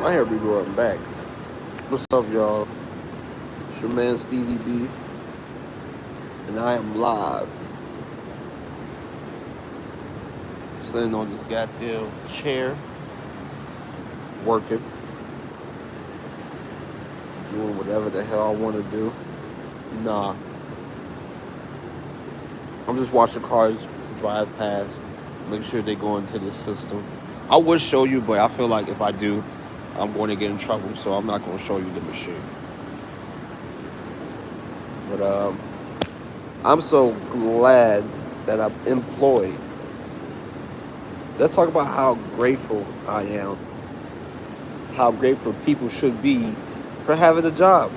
My hair be growing back. What's up, y'all? It's your man Stevie B, and I am live. Sitting on this goddamn chair, working, doing whatever the hell I want to do. Nah, I'm just watching cars drive past, make sure they go into the system. I would show you, but I feel like if I do, I'm going to get in trouble, so I'm not going to show you the machine. But I'm so glad that I'm employed. Let's talk about how grateful I am, how grateful people should be for having a job.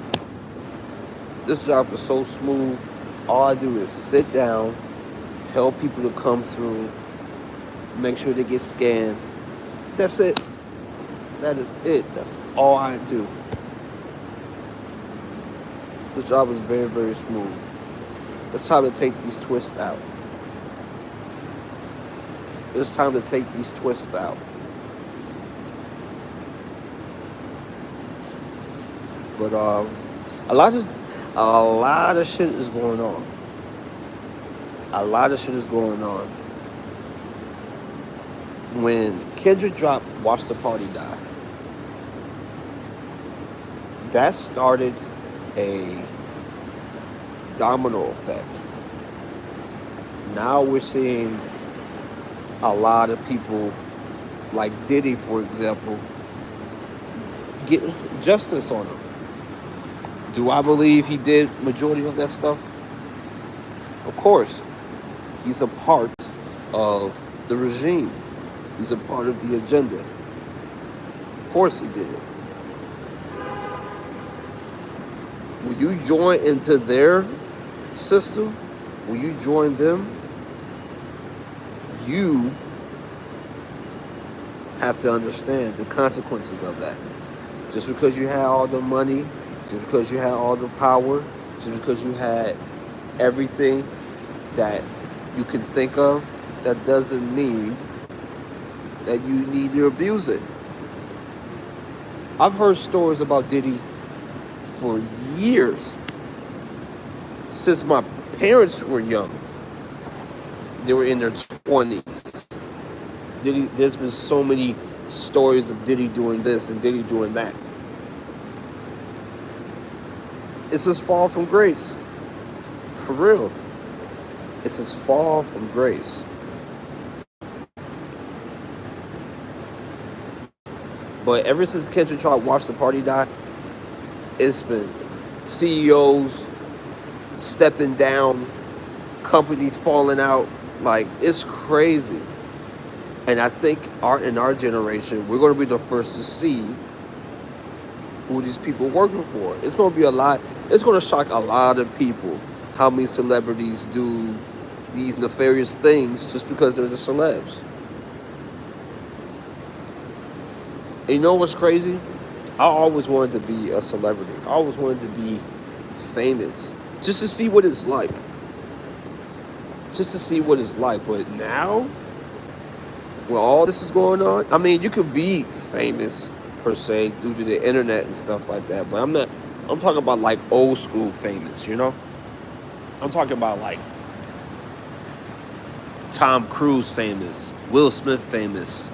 This job is so smooth. All I do is sit down, tell people to come through, make sure they get scanned. That's it. That is it. That's all I do. This job is very, very smooth. It's time to take these twists out. It's time to take these twists out. But a lot of a lot of shit is going on. A lot of shit is going on. When Kendrick dropped "Watch the Party Die," that started a domino effect. Now we're seeing a lot of people, like Diddy, for example, get justice on him. Do I believe he did majority of that stuff? Of course. He's a part of the regime. He's a part of the agenda. Of course he did. Will you join into their system? Will you join them? You have to understand the consequences of that. Just because you had all the money, just because you had all the power, just because you had everything that you can think of, that doesn't mean that you need to abuse it. I've heard stories about Diddy for years. Since my parents were young, they were in their 20s. Diddy, there's been so many stories of Diddy doing this and Diddy doing that. It's his fall from grace. For real. It's his fall from grace. But ever since Kendrick tried to Watch the Party Die, it's been CEOs stepping down, companies falling out. Like, it's crazy. And I think in our generation, we're going to be the first to see who these people working for. It's going to be a lot. It's going to shock a lot of people how many celebrities do these nefarious things just because they're the celebs. And you know what's crazy? I always wanted to be a celebrity. I always wanted to be famous. Just to see what it's like. Just to see what it's like. But now, when all this is going on, I mean, you could be famous per se due to the internet and stuff like that. But I'm talking about like old school famous, you know? I'm talking about like Tom Cruise famous, Will Smith famous,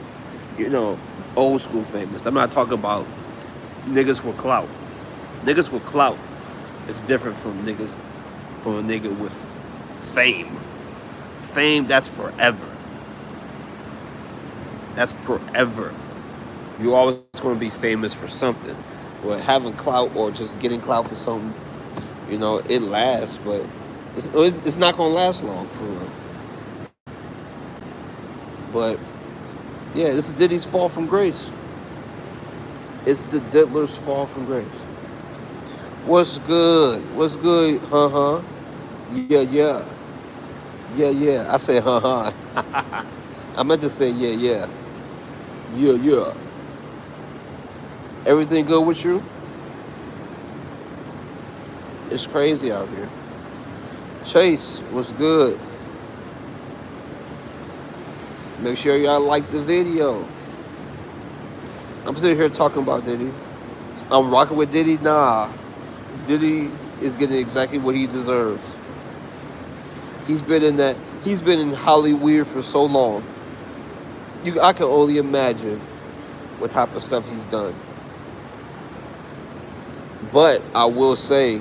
you know, old school famous. I'm not talking about niggas with clout. Niggas with clout is different from a nigga with fame. Fame, that's forever. That's forever. You're always going to be famous for something. But having clout or just getting clout for something, you know, it lasts, but it's not going to last long, for real. But, yeah, this is Diddy's fall from grace. It's the diddler's fall from grace. What's good? What's good? Huh? Yeah. Yeah. I say huh. I meant to say yeah. Yeah. Everything good with you? It's crazy out here. Chase, what's good? Make sure y'all like the video. I'm sitting here talking about Diddy. I'm rocking with Diddy. Nah, Diddy is getting exactly what he deserves. He's been in that. He's been in Hollywood for so long. I can only imagine what type of stuff he's done. But I will say,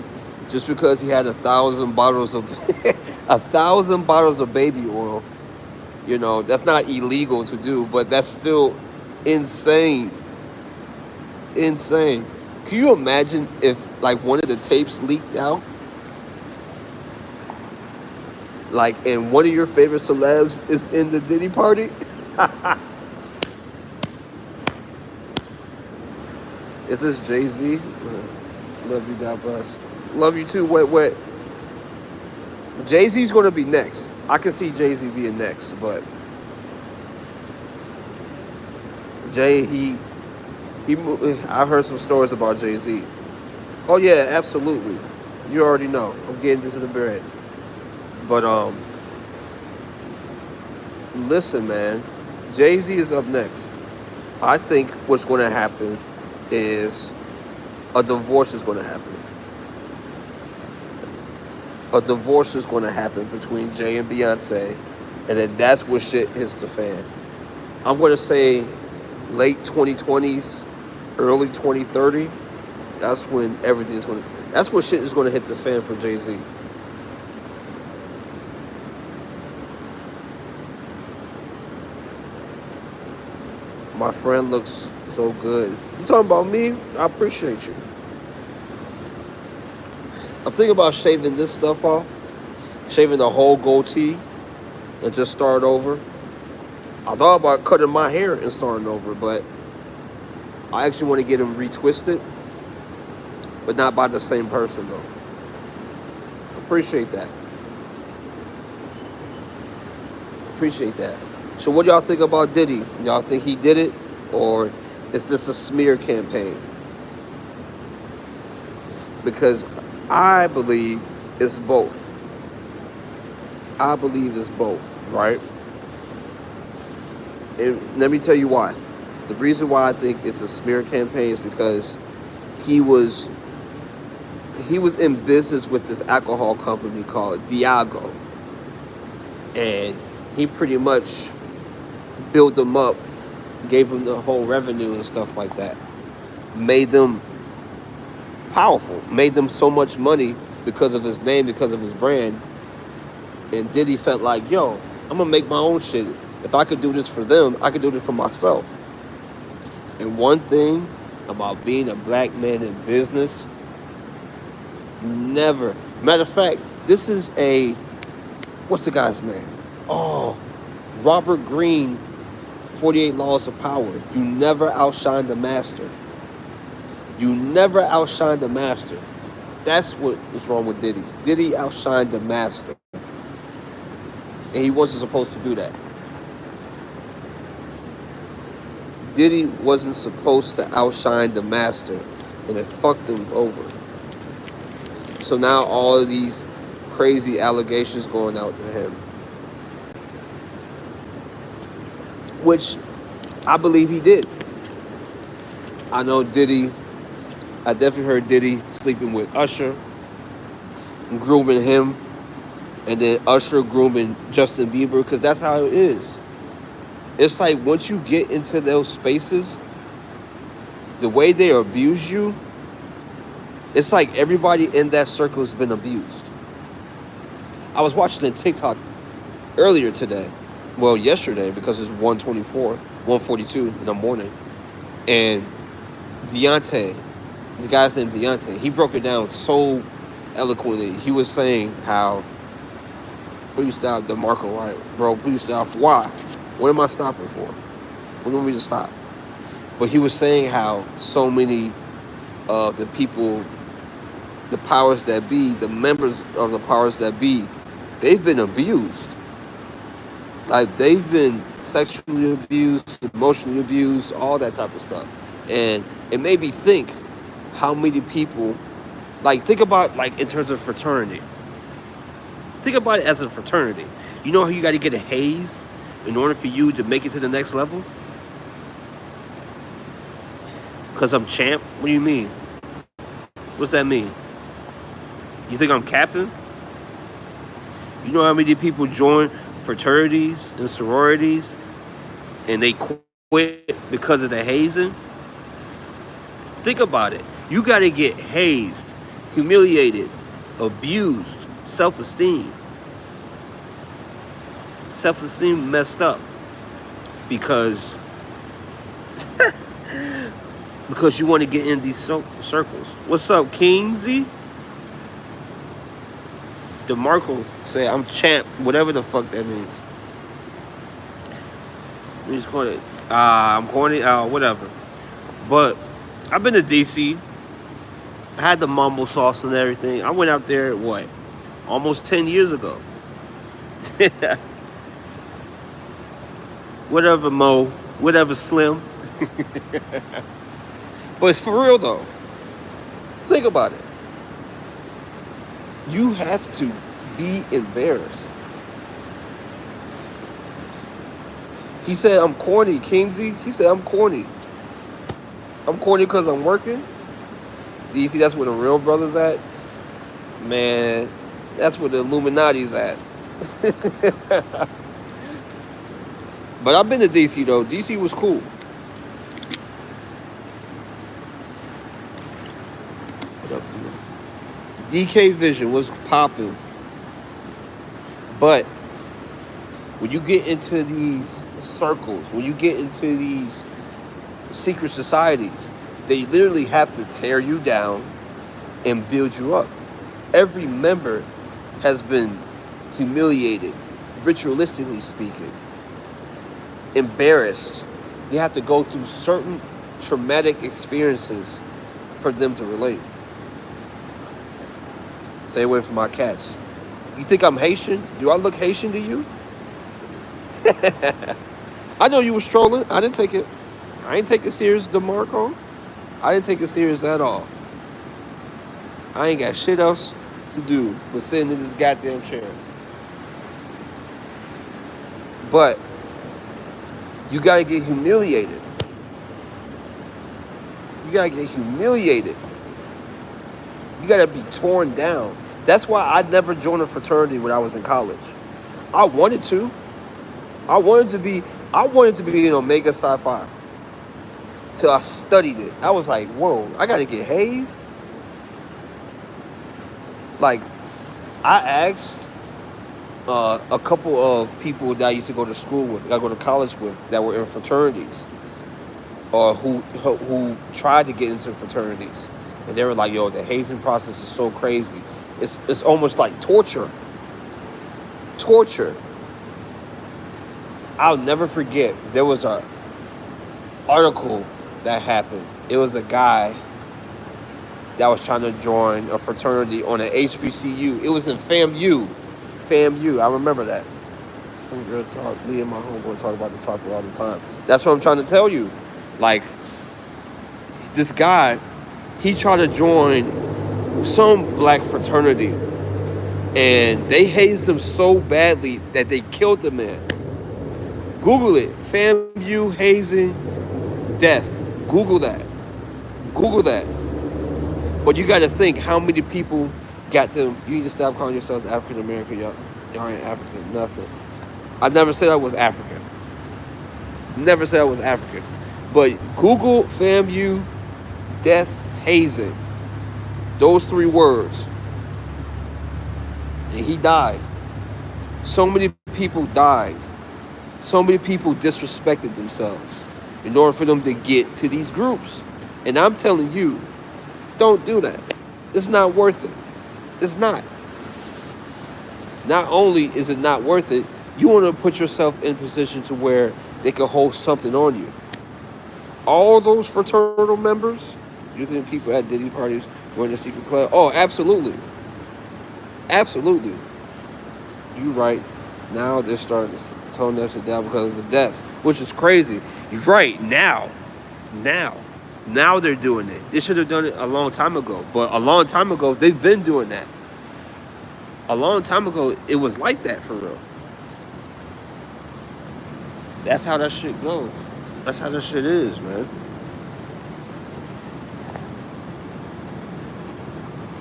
just because he had 1,000 bottles of 1,000 bottles of baby oil, that's not illegal to do, but that's still insane. Insane. Can you imagine if like one of the tapes leaked out? Like, and one of your favorite celebs is in the Diddy party? Is this Jay-Z? Love you, God bless. Love you too, Wet Wet. Jay-Z's going to be next. I can see Jay-Z being next, but Jay, I heard some stories about Jay-Z. Oh yeah, absolutely. You already know. I'm getting this in the bread. But listen, man. Jay-Z is up next. I think what's going to happen is a divorce is going to happen. A divorce is going to happen between Jay and Beyonce, and then that's where shit hits the fan. I'm going to say late 2020s, early 2030. That's when everything is going to. That's when shit is going to hit the fan for Jay-Z. My friend looks so good. You talking about me? I appreciate you. I'm thinking about shaving this stuff off, shaving the whole goatee, and just start over. I thought about cutting my hair and starting over, but I actually want to get them retwisted, but not by the same person though. Appreciate that. Appreciate that. So what y'all think about Diddy? Y'all think he did it, or is this a smear campaign? Because I believe it's both. I believe it's both, right? And let me tell you why. The reason why I think it's a smear campaign is because he was in business with this alcohol company called Diageo, and he pretty much built them up, gave them the whole revenue and stuff like that, made them powerful, made them so much money because of his name, because of his brand. And Diddy felt like, yo, I'm gonna make my own shit. If I could do this for them, I could do this for myself. And one thing about being a black man in business, never. Matter of fact, this is what's the guy's name? Oh, Robert Greene, 48 Laws of Power. You never outshine the master. You never outshine the master. That's what was wrong with Diddy. Diddy outshined the master. And he wasn't supposed to do that. Diddy wasn't supposed to outshine the master, and it fucked him over. So now all of these crazy allegations going out to him, which I believe he did. I know Diddy, I definitely heard Diddy sleeping with Usher, grooming him, and then Usher grooming Justin Bieber, because that's how it is. It's like once you get into those spaces, the way they abuse you, it's like everybody in that circle has been abused. I was watching a TikTok earlier today, well, yesterday, because it's 1:42 in the morning, and Deontay, the guy's named Deontay, he broke it down so eloquently. He was saying how, please stop DeMarco, right? Bro, please stop. Why? What am I stopping for? What do you want me to stop? But he was saying how so many of the people, the powers that be, the members of the powers that be, they've been abused. Like, they've been sexually abused, emotionally abused, all that type of stuff. And it made me think how many people, like, think about, like, in terms of fraternity. Think about it as a fraternity. You know how you got to get a haze in order for you to make it to the next level? Because I'm champ? What do you mean? What's that mean? You think I'm capping? You know how many people join fraternities and sororities and they quit because of the hazing? Think about it. You got to get hazed, humiliated, abused, self-esteem. Self-esteem messed up because you want to get in these circles. What's up, King Z? DeMarco say I'm champ, whatever the fuck that means. We just call it I'm corny, whatever. But I've been to DC. I had the mumble sauce and everything. I went out there almost 10 years ago. Whatever, Mo, whatever, Slim. But it's for real though. Think about it. You have to be embarrassed. He said I'm corny, Kingsy. He said I'm corny. I'm corny because I'm working. Do you see that's where the real brothers at? Man, that's where the Illuminati's at. But I've been to DC though. DC was cool. What up, dude? DK Vision was popping. But when you get into these circles, when you get into these secret societies, they literally have to tear you down and build you up. Every member has been humiliated, ritualistically speaking, embarrassed. They have to go through certain traumatic experiences for them to relate. Stay away from my cats. You think I'm Haitian? Do I look Haitian to you? I know you was trolling. I didn't take it. I ain't take it serious, DeMarco. I didn't take it serious at all. I ain't got shit else to do but sit in this goddamn chair. But you gotta get humiliated. You gotta get humiliated. You gotta be torn down. That's why I never joined a fraternity when I was in college. I wanted to. I wanted to be in Omega Psi Phi. Till I studied it. I was like, whoa, I gotta get hazed? Like, I asked a couple of people that I used to go to school with, that I go to college with, that were in fraternities, or who tried to get into fraternities. And they were like, yo, the hazing process is so crazy. It's almost like torture. Torture. I'll never forget, there was a article that happened. It was a guy that was trying to join a fraternity on an HBCU. It was in FAMU. FAMU, I remember that. Me and my homeboy talk about this topic all the time. That's what I'm trying to tell you. Like, this guy, he tried to join some black fraternity, and they hazed him so badly that they killed the man. Google it. FAMU hazing death. Google that. Google that. But you got to think how many people got them. You need to stop calling yourselves African American. Y'all ain't African. Nothing. I never said I was African. Never said I was African. But Google FAMU death hazing. Those 3 words. And he died. So many people died. So many people disrespected themselves in order for them to get to these groups. And I'm telling you, don't do that. It's not worth it. It's not. Not only is it not worth it, you want to put yourself in a position to where they can hold something on you. All those fraternal members, you think people at Diddy parties were in the secret club? Oh, absolutely. Absolutely. You're right. Now they're starting to tone that shit down because of the deaths, which is crazy. You're right. Now they're doing it. They should have done it a long time ago. But a long time ago, they've been doing that. A long time ago, it was like that for real. That's how that shit goes. That's how that shit is, man.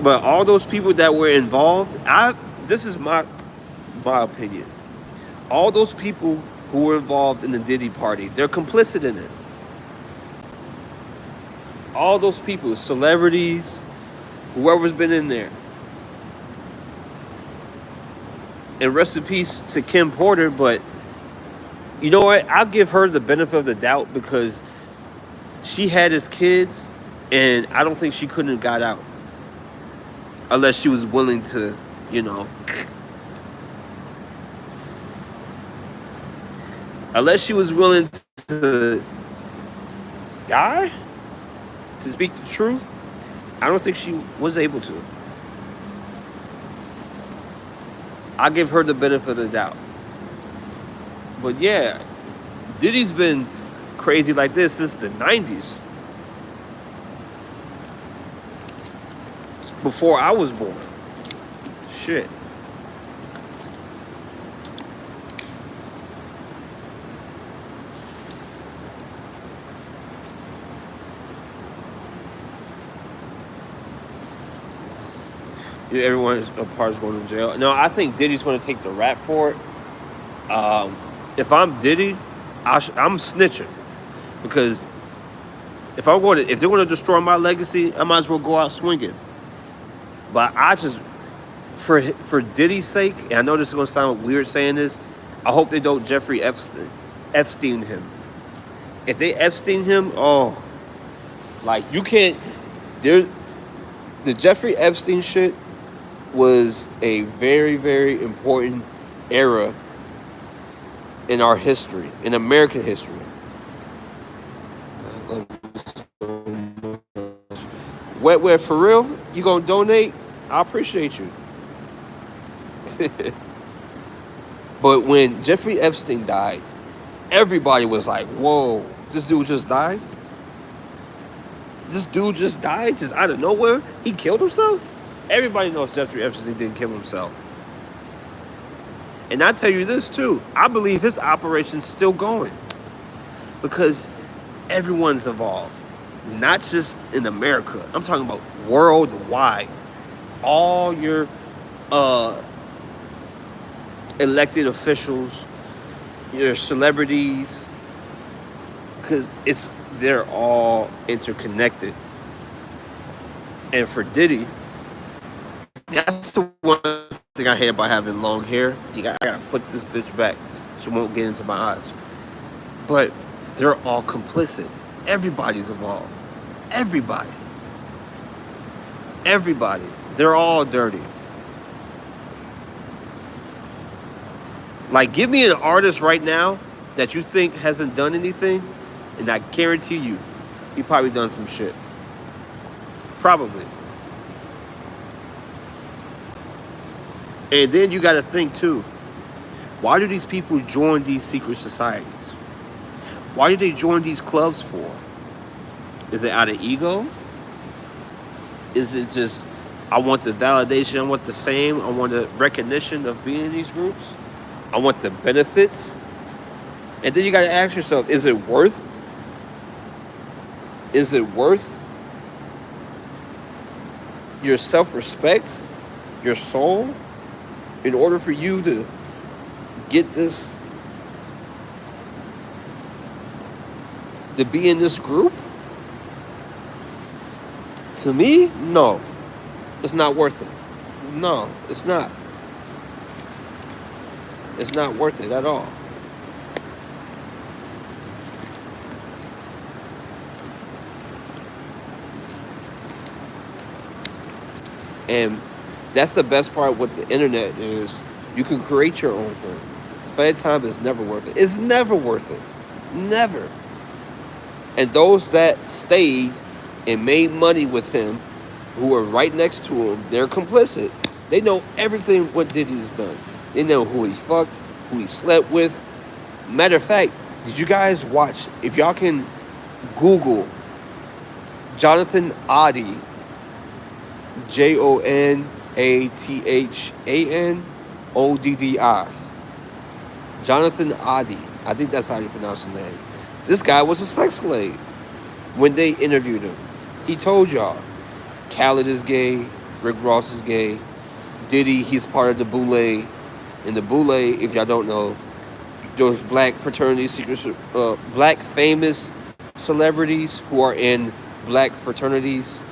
But all those people that were involved, this is my opinion. All those people who were involved in the Diddy party, they're complicit in it. All those people, celebrities, whoever's been in there. And rest in peace to Kim Porter, but you know what? I'll give her the benefit of the doubt because she had his kids, and I don't think she couldn't have got out. Unless she was willing to, unless she was willing to die, to speak the truth, I don't think she was able to. I'll give her the benefit of the doubt. But yeah, Diddy's been crazy like this since the 90s. Before I was born. Shit. Everyone's a part of going to jail. No, I think Diddy's going to take the rap for it. If I'm Diddy, I'm snitching, because if they're going to destroy my legacy, I might as well go out swinging. But I just, for Diddy's sake, and I know this is going to sound weird saying this, I hope they don't Jeffrey Epstein him. If they Epstein him, you can't. The Jeffrey Epstein shit was a very, very important era in our history, in American history. Wet, for real? You gonna donate? I appreciate you. But when Jeffrey Epstein died, everybody was like, whoa, this dude just died? This dude just died? Just out of nowhere? He killed himself? Everybody knows Jeffrey Epstein didn't kill himself. And I tell you this too, I believe his operation's still going. Because everyone's involved. Not just in America. I'm talking about worldwide. All your elected officials, your celebrities, because they're all interconnected. And for Diddy, that's the one thing I hate about having long hair. I gotta put this bitch back so it won't get into my eyes. But they're all complicit. Everybody's involved. Everybody. They're all dirty. Like, give me an artist right now that you think hasn't done anything, and I guarantee you, he probably done some shit. Probably. And then you got to think too, why do these people join these secret societies? Why do they join these clubs for? Is it out of ego? Is it just, I want the validation, I want the fame, I want the recognition of being in these groups? I want the benefits? And then you got to ask yourself, is it worth your self-respect, your soul, in order for you to get this, to be in this group? To me, no. It's not worth it. No, it's not. It's not worth it at all. And that's the best part with the internet is you can create your own thing. Fed time is never worth it. It's never worth it. Never. And those that stayed and made money with him, who were right next to him, they're complicit. They know everything what Diddy's done. They know who he fucked, who he slept with. Matter of fact, did you guys watch, if y'all can Google Jonathan Addy, JONATHANODDI. Jonathan Addy. I think that's how you pronounce his name. This guy was a sex slave when they interviewed him. He told y'all, Khaled is gay, Rick Ross is gay. Diddy, he's part of the Boule. And the Boule, if y'all don't know, those black fraternity secrets, black famous celebrities who are in black fraternities,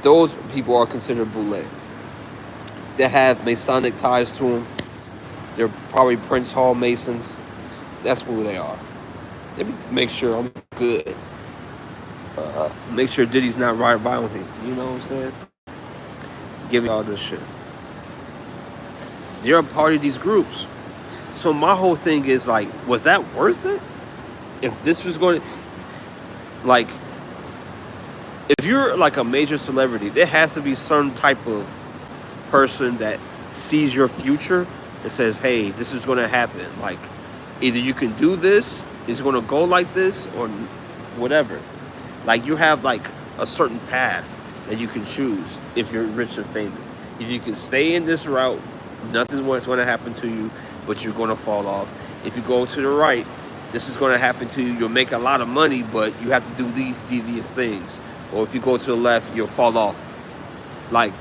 those people are considered Boule. They have Masonic ties to them. They're probably Prince Hall Masons. That's who they are. Let me make sure I'm good. Make sure Diddy's not right by me. You know what I'm saying? Give me all this shit. They're a part of these groups. So my whole thing is like, was that worth it? If this was going to, like, if you're like a major celebrity, there has to be some type of person that sees your future and says, hey, this is going to happen. Like, either you can do this, it's going to go like this, or whatever. Like, you have like a certain path that you can choose if you're rich and famous. If you can stay in this route, nothing's going to happen to you, but you're going to fall off. If you go to the right, this is going to happen to you. You'll make a lot of money, but you have to do these devious things. Or if you go to the left, you'll fall off. Like,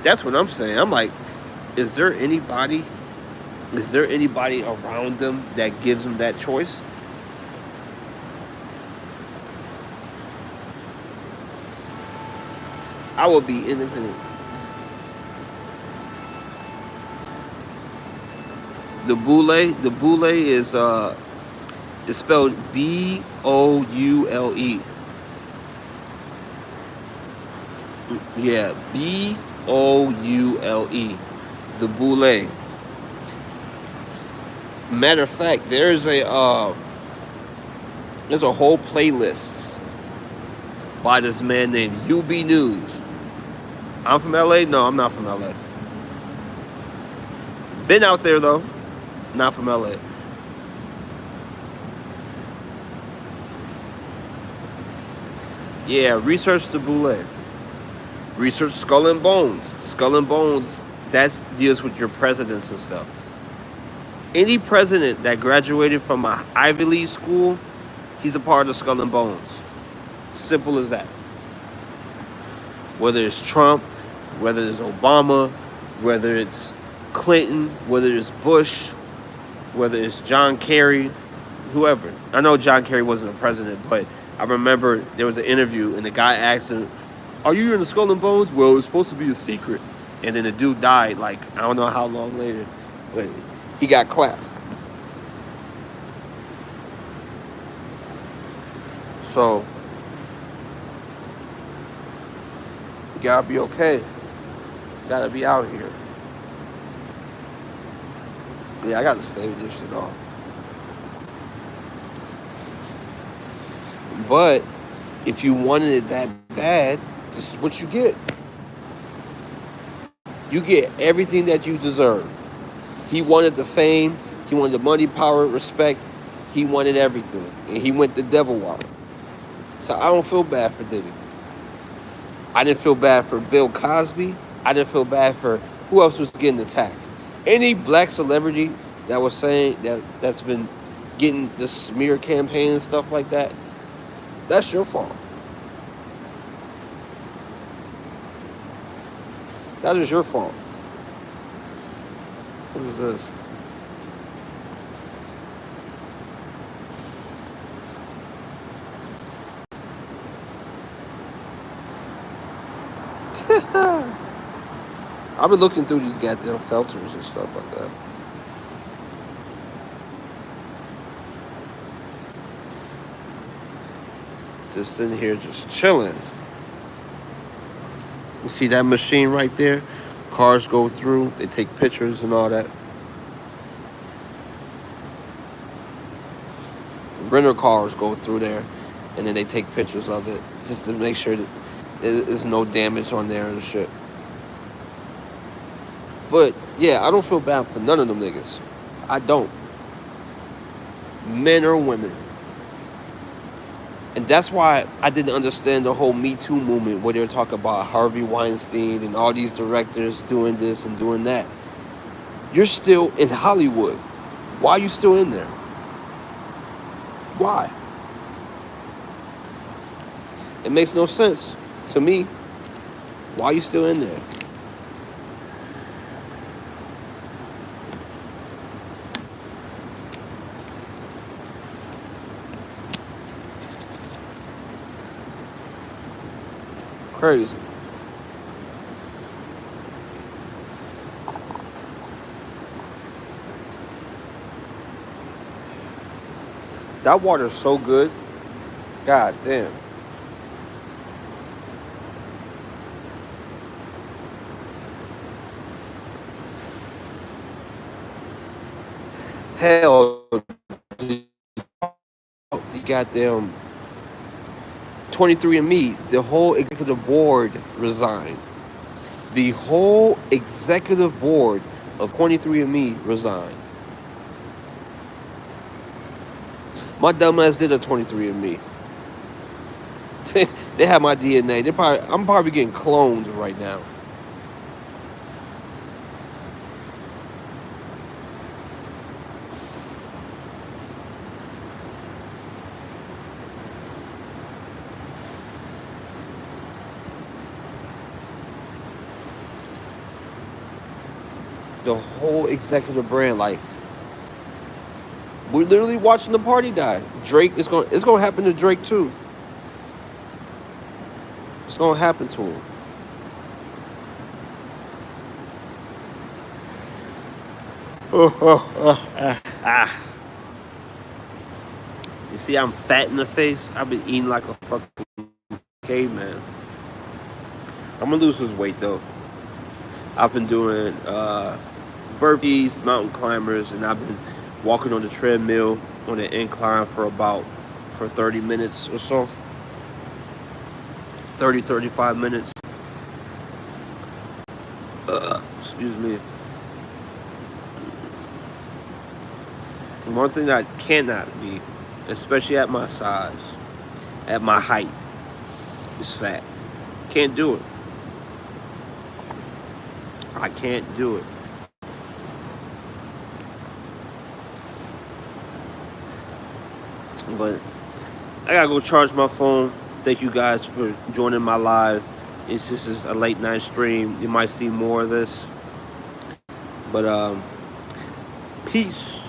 that's what I'm saying. I'm like, is there anybody around them that gives them that choice? I will be independent. The Boule is spelled Boule. Yeah, Boule. The Boule. Matter of fact, there's a whole playlist by this man named UB News. I'm from LA? No, I'm not from LA. Been out there though. Not from LA. Yeah, research the Boule. Research Skull and Bones. Skull and Bones, that deals with your presidents and stuff. Any president that graduated from an Ivy League school, he's a part of Skull and Bones. Simple as that. Whether it's Trump, whether it's Obama, whether it's Clinton, whether it's Bush, whether it's John Kerry, whoever. I know John Kerry wasn't a president, but I remember there was an interview and the guy asked him, are you in the Skull and Bones? Well, it's supposed to be a secret. And then the dude died, like, I don't know how long later, but he got clapped. So, you gotta be okay. You gotta be out here. Yeah, I gotta save this shit off. But if you wanted it that bad, this is what you get. You get everything that you deserve. He wanted the fame. He wanted the money, power, respect. He wanted everything. And he went the devil route. So I don't feel bad for Diddy. I didn't feel bad for Bill Cosby. I didn't feel bad for who else was getting attacked. Any black celebrity that was saying that's been getting the smear campaign and stuff like that, that's your fault. That is your fault. What is this? I've been looking through these goddamn filters and stuff like that. Just sitting here, just chilling. You see that machine right there? Cars go through, they take pictures and all that. Rental cars go through there, and then they take pictures of it just to make sure that there's no damage on there and shit. But yeah, I don't feel bad for none of them niggas. I don't. Men or women. And that's why I didn't understand the whole Me Too movement where they were talking about Harvey Weinstein and all these directors doing this and doing that. You're still in Hollywood. Why are you still in there? Why? It makes no sense to me. Why are you still in there? Crazy. That water's so good. God damn. Hell, the goddamn 23andMe, the whole executive board resigned. The whole executive board of 23andMe resigned. My dumbass did a 23andMe. They have my DNA. I'm probably getting cloned right now. The whole executive brand, like, we're literally watching the party die. Drake it's gonna happen to Drake too. It's gonna happen to him. You see, I'm fat in the face. I've been eating like a fucking caveman. I'm gonna lose this weight though. I've been doing burpees, mountain climbers, and I've been walking on the treadmill on the incline for 30 minutes or so. 35 minutes. Excuse me. One thing that cannot be, especially at my size, at my height, is fat. Can't do it. I can't do it. But I gotta go charge my phone. Thank you guys for joining my live. It's just a late night stream. You might see more of this. But peace.